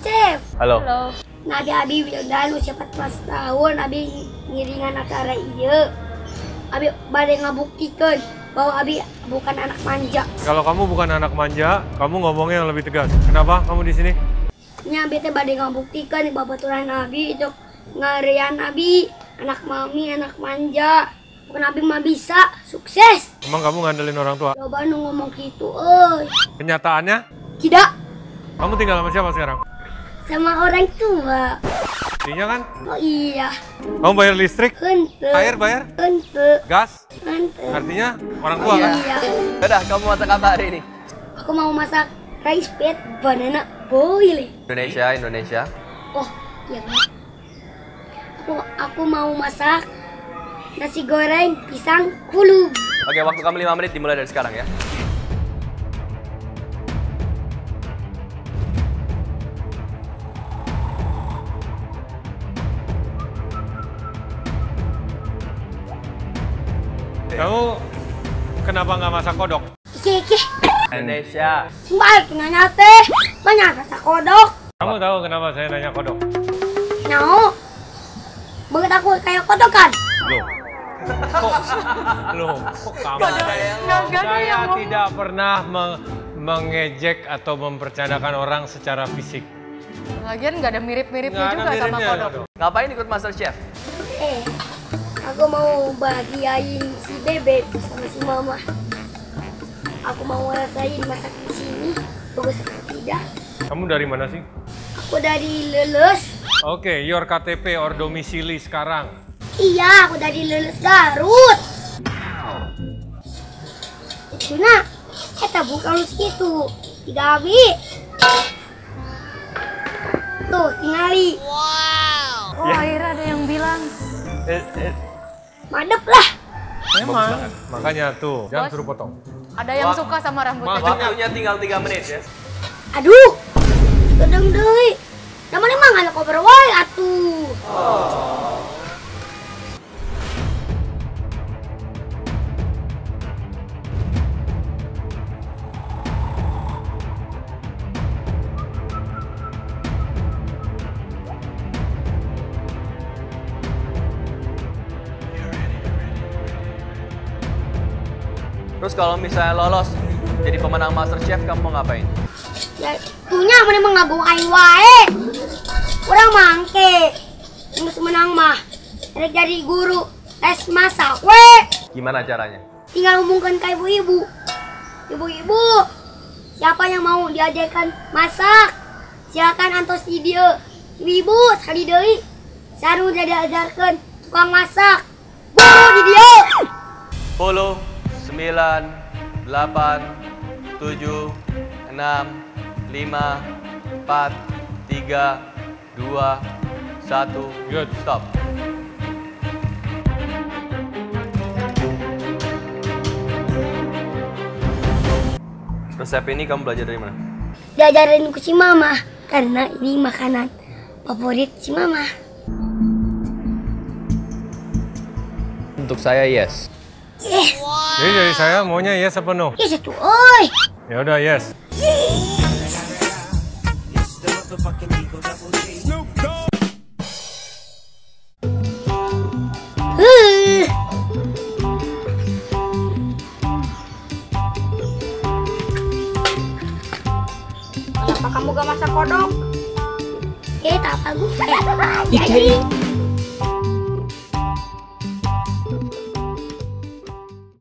Chef. Halo. Nabi Abi Wildan usia 14 tahun. Abi ngiringan acara iya. Abi badai ngabuktikan bahwa Abi bukan anak manja. Kalau kamu bukan anak manja, kamu ngomongnya yang lebih tegas. Kenapa kamu di sini? Nya Abi teh badai ngabuktikan bahwa baturan Abi itu ngarian Abi anak mami, anak manja. Bukan Abi mah bisa sukses. Emang kamu ngandelin orang tua? Coba nu ngomong gitu, Kenyataannya? Tidak. Kamu tinggal sama siapa sekarang? Sama orang tua. Artinya kan? Oh iya. Kamu bayar listrik? Hente. Air bayar? Hente. Gas? Hente. Artinya orang tua kan? Iya. Udah, kamu masak apa hari ini? Aku mau masak rice bed banana boil. Indonesia. Oh, iya kan. Aku mau masak nasi goreng pisang kulub. Oke, waktu kamu 5 menit dimulai dari sekarang ya. Kamu kenapa nggak masak kodok? Iki. Indonesia. Baik nanya teh. Banyak rasa kodok. Kamu tahu kenapa saya nanya kodok? Nyau. Banget aku kayak kodok kan? Loh, kok kamu? Saya tidak pernah mengejek atau mempercandakan orang secara fisik. Lagian nggak ada mirip-miripnya Nggak ada juga sama miripnya, kodok. kodok. Ngapain ikut MasterChef? Aku mau bahagiain si Bebek sama si Mama. Aku mau ngerasain masak di sini. Bagus atau tidak? Kamu dari mana sih? Aku dari Leles. Oke, your KTP or domisili sekarang. Iya, aku dari Leles Garut. Itu nak, kita bukan segitu. 3 abi. Tuh, tinggali. Oh, akhirnya ada yang bilang. Madep lah. Memang. Makanya tuh, jangan suruh potong. Ada yang suka sama rambutnya. Waktunya tinggal 3 menit ya. Aduh, gedeng deui. Namanya mah nggak koper wae atuh. Terus kalau misalnya lolos jadi pemenang MasterChef, kamu mau ngapain? Ya, tuhnya mana mah ngagung aing wae. Urang mangke. Geus menang mah. Rek jadi guru les masak we. Gimana caranya? Tinggal hubungkan ke ibu-ibu. Ibu-ibu, siapa yang mau diajarkan masak? Silakan antos di dia. Ibu-ibu, sekali deui. Saru diajarkan tukang masak. Guru di dia. 10, 9, 8, 7, 6, 5, 4, 3, 2, 1, Good. stop. Resep ini kamu belajar dari mana? Diajarin ku si Mama karena ini makanan favorit si Mama. Untuk saya yes. Jadi dari saya maunya yes apa no? Ya satu, oi. Ya udah yes. Kenapa kamu gak masak kodok? Tak apa gue.